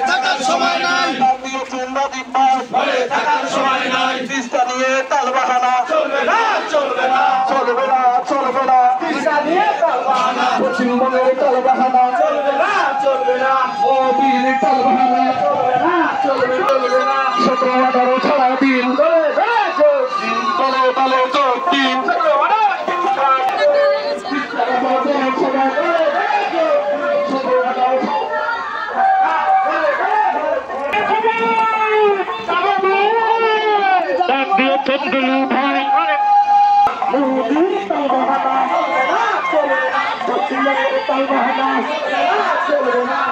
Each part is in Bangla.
থাকার সময় নাই, থাকার সময় নাই, তিস্তা নিয়ে তালবাহানা চলবে না, চলবে না, চলবে না, চলবে না, তিস্তা নিয়ে তালবাহানা, পশ্চিমবঙ্গের তালবাহানা চলবে না, চলবে না, মোদির তালবাহানা চলবে না, চলবে, চলবে না, 17-18 ছাড়া দিন বলে বলে যোগ দিন, চন্দলু ভাই মোদির তালবাহানা চলবে না, পশ্চিমবঙ্গের তালবাহানা চলবে না,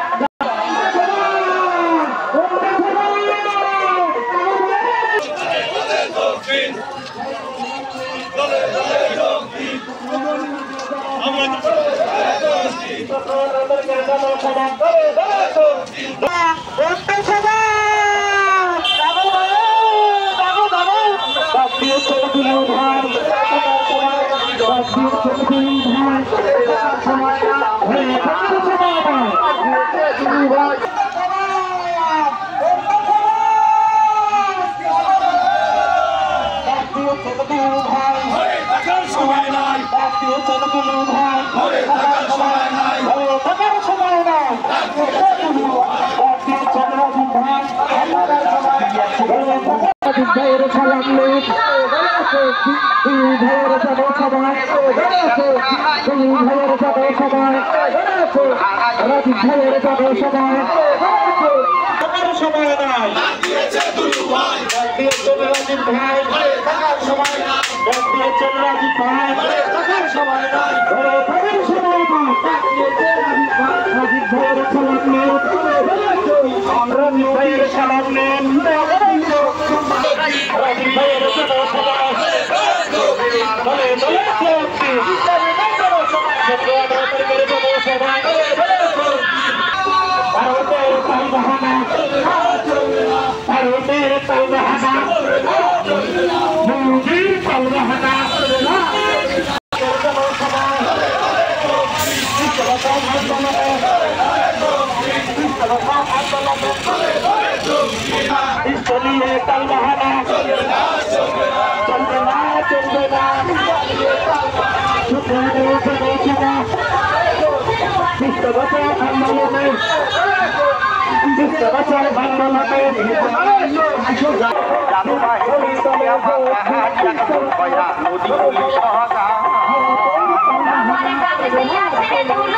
নদী